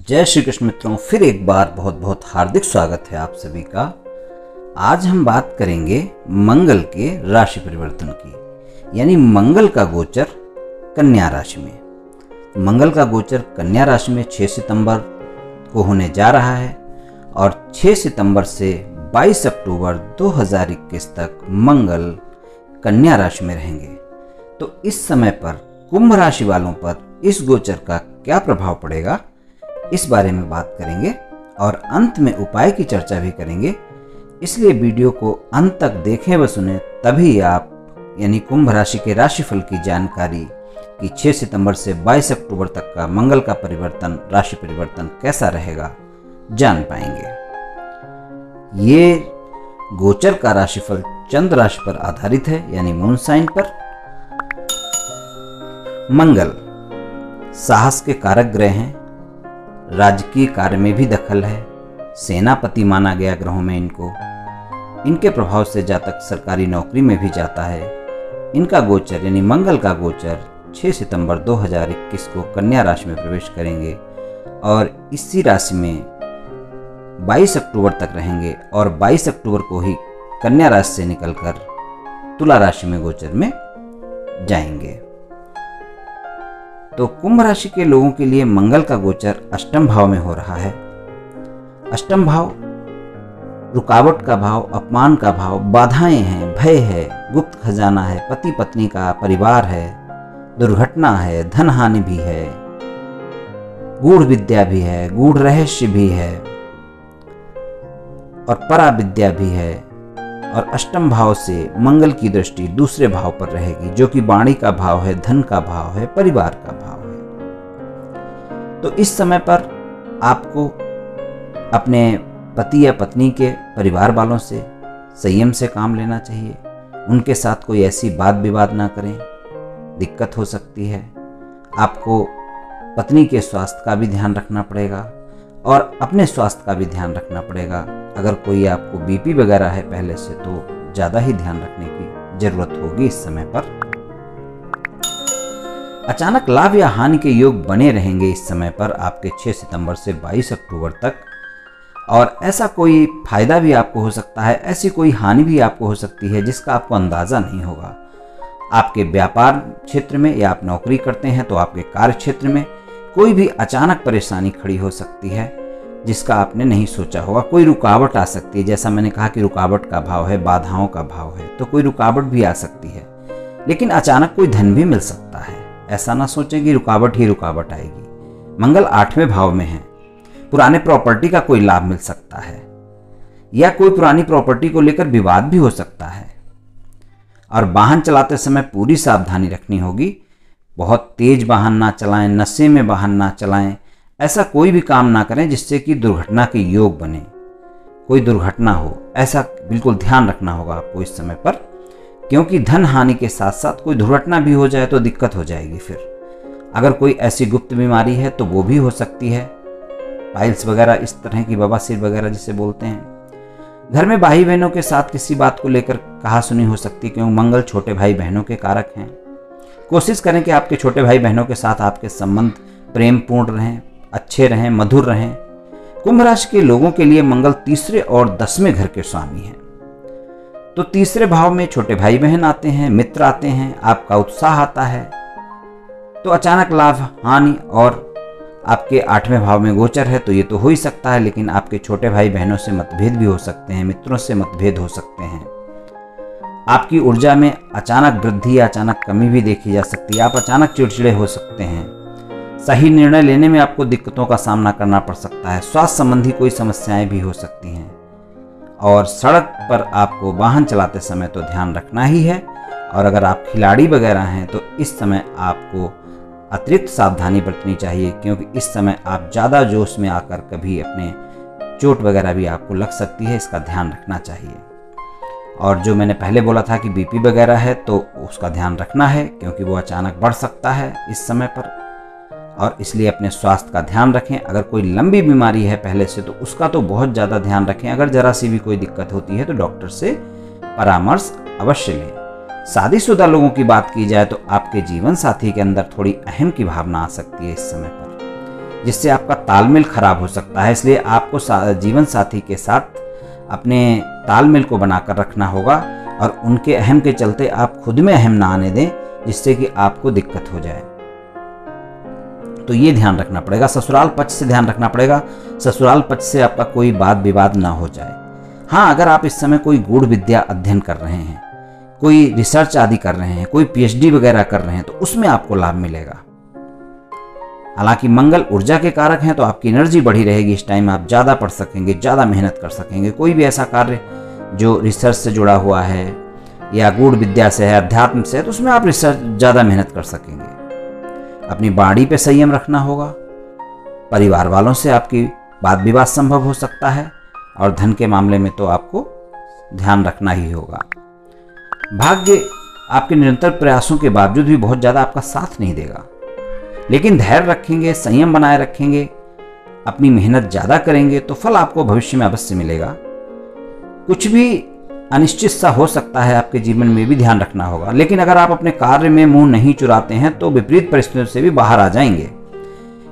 जय श्री कृष्ण मित्रों, फिर एक बार बहुत बहुत हार्दिक स्वागत है आप सभी का। आज हम बात करेंगे मंगल के राशि परिवर्तन की, यानी मंगल का गोचर कन्या राशि में। मंगल का गोचर कन्या राशि में 6 सितंबर को होने जा रहा है और 6 सितंबर से 22 अक्टूबर 2021 तक मंगल कन्या राशि में रहेंगे। तो इस समय पर कुंभ राशि वालों पर इस गोचर का क्या प्रभाव पड़ेगा, इस बारे में बात करेंगे और अंत में उपाय की चर्चा भी करेंगे। इसलिए वीडियो को अंत तक देखें व सुने, तभी आप यानी कुंभ राशि के राशिफल की जानकारी कि 6 सितंबर से 22 अक्टूबर तक का मंगल का परिवर्तन, राशि परिवर्तन कैसा रहेगा, जान पाएंगे। ये गोचर का राशिफल चंद्र राशि पर आधारित है, यानी मून साइन पर। मंगल साहस के कारक ग्रह हैं, राजकीय कार्य में भी दखल है, सेनापति माना गया ग्रहों में इनको। इनके प्रभाव से जातक सरकारी नौकरी में भी जाता है। इनका गोचर यानी मंगल का गोचर 6 सितंबर 2021 को कन्या राशि में प्रवेश करेंगे और इसी राशि में 22 अक्टूबर तक रहेंगे और 22 अक्टूबर को ही कन्या राशि से निकलकर तुला राशि में गोचर में जाएंगे। तो कुंभ राशि के लोगों के लिए मंगल का गोचर अष्टम भाव में हो रहा है। अष्टम भाव रुकावट का भाव, अपमान का भाव, बाधाएं हैं, भय है, गुप्त खजाना है, पति पत्नी का परिवार है, दुर्घटना है, धन हानि भी है, गूढ़ विद्या भी है, गूढ़ रहस्य भी है और परा विद्या भी है। और अष्टम भाव से मंगल की दृष्टि दूसरे भाव पर रहेगी, जो कि वाणी का भाव है, धन का भाव है, परिवार का भाव है। तो इस समय पर आपको अपने पति या पत्नी के परिवार वालों से संयम से काम लेना चाहिए। उनके साथ कोई ऐसी बात विवाद ना करें, दिक्कत हो सकती है। आपको पत्नी के स्वास्थ्य का भी ध्यान रखना पड़ेगा और अपने स्वास्थ्य का भी ध्यान रखना पड़ेगा। अगर कोई आपको बीपी वगैरह है पहले से, तो ज़्यादा ही ध्यान रखने की जरूरत होगी इस समय पर। अचानक लाभ या हानि के योग बने रहेंगे इस समय पर आपके 6 सितंबर से 22 अक्टूबर तक। और ऐसा कोई फायदा भी आपको हो सकता है, ऐसी कोई हानि भी आपको हो सकती है जिसका आपको अंदाज़ा नहीं होगा। आपके व्यापार क्षेत्र में या आप नौकरी करते हैं तो आपके कार्य क्षेत्र में कोई भी अचानक परेशानी खड़ी हो सकती है जिसका आपने नहीं सोचा होगा। कोई रुकावट आ सकती है, जैसा मैंने कहा कि रुकावट का भाव है, बाधाओं का भाव है, तो कोई रुकावट भी आ सकती है। लेकिन अचानक कोई धन भी मिल सकता है। ऐसा ना सोचें कि रुकावट ही रुकावट आएगी। मंगल 8वें भाव में है। पुराने प्रॉपर्टी का कोई लाभ मिल सकता है या कोई पुरानी प्रॉपर्टी को लेकर विवाद भी हो सकता है। और वाहन चलाते समय पूरी सावधानी रखनी होगी। बहुत तेज वाहन ना चलाएं, नशे में वाहन ना चलाएं, ऐसा कोई भी काम ना करें जिससे कि दुर्घटना के योग बने, कोई दुर्घटना हो। ऐसा बिल्कुल ध्यान रखना होगा आपको इस समय पर, क्योंकि धन हानि के साथ साथ कोई दुर्घटना भी हो जाए तो दिक्कत हो जाएगी। फिर अगर कोई ऐसी गुप्त बीमारी है तो वो भी हो सकती है, पाइल्स वगैरह, इस तरह की बवासीर वगैरह जिसे बोलते हैं। घर में भाई बहनों के साथ किसी बात को लेकर कहा सुनी हो सकती है, क्योंकि मंगल छोटे भाई बहनों के कारक हैं। कोशिश करें कि आपके छोटे भाई बहनों के साथ आपके संबंध प्रेमपूर्ण रहें, अच्छे रहें, मधुर रहें। कुंभ राशि के लोगों के लिए मंगल 3रे और 10वें घर के स्वामी हैं। तो 3रे भाव में छोटे भाई बहन आते हैं, मित्र आते हैं, आपका उत्साह आता है। तो अचानक लाभ हानि, और आपके 8वें भाव में गोचर है तो ये तो हो ही सकता है। लेकिन आपके छोटे भाई बहनों से मतभेद भी हो सकते हैं, मित्रों से मतभेद हो सकते हैं। आपकी ऊर्जा में अचानक वृद्धि या अचानक कमी भी देखी जा सकती है। आप अचानक चिड़चिड़े हो सकते हैं। सही निर्णय लेने में आपको दिक्कतों का सामना करना पड़ सकता है। स्वास्थ्य संबंधी कोई समस्याएं भी हो सकती हैं। और सड़क पर आपको वाहन चलाते समय तो ध्यान रखना ही है। और अगर आप खिलाड़ी वगैरह हैं तो इस समय आपको अतिरिक्त सावधानी बरतनी चाहिए, क्योंकि इस समय आप ज़्यादा जोश में आकर कभी अपने चोट वगैरह भी आपको लग सकती है। इसका ध्यान रखना चाहिए। और जो मैंने पहले बोला था कि बीपी वगैरह है तो उसका ध्यान रखना है, क्योंकि वो अचानक बढ़ सकता है इस समय पर। और इसलिए अपने स्वास्थ्य का ध्यान रखें। अगर कोई लंबी बीमारी है पहले से तो उसका तो बहुत ज़्यादा ध्यान रखें। अगर जरा सी भी कोई दिक्कत होती है तो डॉक्टर से परामर्श अवश्य लें। शादीशुदा लोगों की बात की जाए तो आपके जीवन साथी के अंदर थोड़ी अहम की भावना आ सकती है इस समय पर। जिससे आपका तालमेल खराब हो सकता है। इसलिए आपको जीवन साथी के साथ अपने तालमेल को बनाकर रखना होगा और उनके अहम के चलते आप खुद में अहम ना आने दें, जिससे कि आपको दिक्कत हो जाए। तो ये ध्यान रखना पड़ेगा। ससुराल पक्ष से ध्यान रखना पड़ेगा, ससुराल पक्ष से आपका कोई वाद विवाद ना हो जाए। हाँ, अगर आप इस समय कोई गूढ़ विद्या अध्ययन कर रहे हैं, कोई रिसर्च आदि कर रहे हैं, कोई पीएचडी वगैरह कर रहे हैं, तो उसमें आपको लाभ मिलेगा। हालांकि मंगल ऊर्जा के कारक हैं, तो आपकी एनर्जी बढ़ी रहेगी। इस टाइम आप ज़्यादा पढ़ सकेंगे, ज़्यादा मेहनत कर सकेंगे। कोई भी ऐसा कार्य जो रिसर्च से जुड़ा हुआ है या गूढ़ विद्या से है, अध्यात्म से है, तो उसमें आप रिसर्च ज़्यादा मेहनत कर सकेंगे। अपनी वाणी पे संयम रखना होगा। परिवार वालों से आपकी वाद विवाद संभव हो सकता है और धन के मामले में तो आपको ध्यान रखना ही होगा। भाग्य आपके निरंतर प्रयासों के बावजूद भी बहुत ज़्यादा आपका साथ नहीं देगा, लेकिन धैर्य रखेंगे, संयम बनाए रखेंगे, अपनी मेहनत ज़्यादा करेंगे तो फल आपको भविष्य में अवश्य मिलेगा। कुछ भी अनिश्चित सा हो सकता है आपके जीवन में, भी ध्यान रखना होगा। लेकिन अगर आप अपने कार्य में मुंह नहीं चुराते हैं तो विपरीत परिस्थितियों से भी बाहर आ जाएंगे।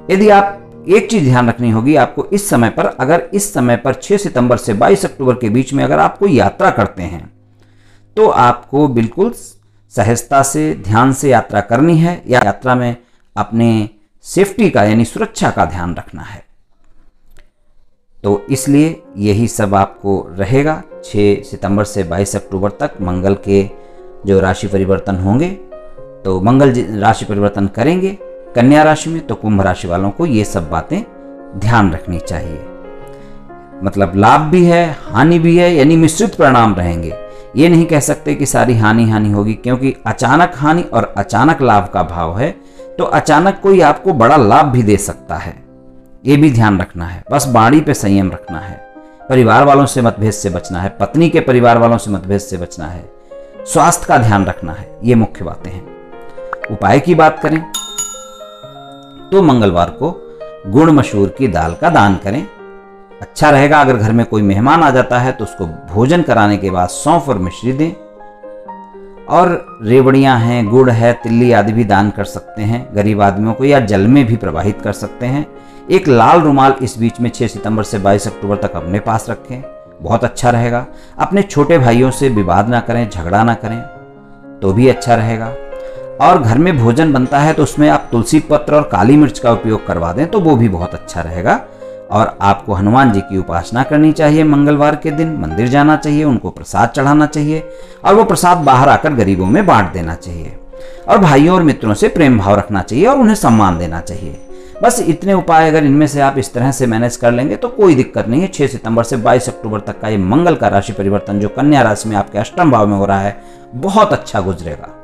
यदि आप एक चीज ध्यान रखनी होगी आपको इस समय पर, अगर इस समय पर 6 सितंबर से 22 अक्टूबर के बीच में अगर आप कोई यात्रा करते हैं तो आपको बिल्कुल सहजता से, ध्यान से यात्रा करनी है, या यात्रा में अपने सेफ्टी का यानी सुरक्षा का ध्यान रखना है। तो इसलिए यही सब आपको रहेगा। 6 सितंबर से 22 अक्टूबर तक मंगल के जो राशि परिवर्तन होंगे, तो मंगल राशि परिवर्तन करेंगे कन्या राशि में, तो कुंभ राशि वालों को ये सब बातें ध्यान रखनी चाहिए। मतलब लाभ भी है, हानि भी है, यानी मिश्रित परिणाम रहेंगे। ये नहीं कह सकते कि सारी हानि होगी, क्योंकि अचानक हानि और अचानक लाभ का भाव है, तो अचानक कोई आपको बड़ा लाभ भी दे सकता है। ये भी ध्यान रखना है। बस वाणी पे संयम रखना है, परिवार वालों से मतभेद से बचना है, पत्नी के परिवार वालों से मतभेद से बचना है, स्वास्थ्य का ध्यान रखना है। ये मुख्य बातें हैं। उपाय की बात करें तो मंगलवार को गुड़ मसूर की दाल का दान करें, अच्छा रहेगा। अगर घर में कोई मेहमान आ जाता है तो उसको भोजन कराने के बाद सौंफ और मिश्री दें। और रेवड़ियां हैं, गुड़ है, तिल्ली आदि भी दान कर सकते हैं गरीब आदमियों को, या जल में भी प्रवाहित कर सकते हैं। एक लाल रुमाल इस बीच में 6 सितंबर से 22 अक्टूबर तक अपने पास रखें, बहुत अच्छा रहेगा। अपने छोटे भाइयों से विवाद ना करें, झगड़ा ना करें, तो भी अच्छा रहेगा। और घर में भोजन बनता है तो उसमें आप तुलसी पत्र और काली मिर्च का उपयोग करवा दें, तो वो भी बहुत अच्छा रहेगा। और आपको हनुमान जी की उपासना करनी चाहिए। मंगलवार के दिन मंदिर जाना चाहिए, उनको प्रसाद चढ़ाना चाहिए और वो प्रसाद बाहर आकर गरीबों में बांट देना चाहिए। और भाइयों और मित्रों से प्रेम भाव रखना चाहिए और उन्हें सम्मान देना चाहिए। बस इतने उपाय अगर इनमें से आप इस तरह से मैनेज कर लेंगे तो कोई दिक्कत नहीं है। 6 सितंबर से 22 अक्टूबर तक का ये मंगल का राशि परिवर्तन जो कन्या राशि में आपके अष्टम भाव में हो रहा है, बहुत अच्छा गुजरेगा।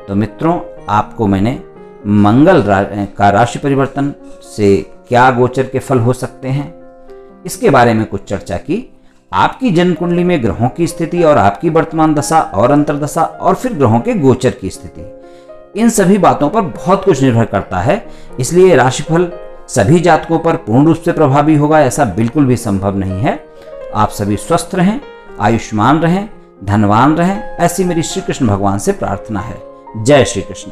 तो मित्रों, आपको मैंने मंगल का राशि परिवर्तन से क्या गोचर के फल हो सकते हैं इसके बारे में कुछ चर्चा की। आपकी जन्म कुंडली में ग्रहों की स्थिति और आपकी वर्तमान दशा और अंतर्दशा और फिर ग्रहों के गोचर की स्थिति, इन सभी बातों पर बहुत कुछ निर्भर करता है। इसलिए राशिफल सभी जातकों पर पूर्ण रूप से प्रभावी होगा ऐसा बिल्कुल भी संभव नहीं है। आप सभी स्वस्थ रहें, आयुष्मान रहें, धनवान रहें, ऐसी मेरी श्री कृष्ण भगवान से प्रार्थना है। जय श्री कृष्ण।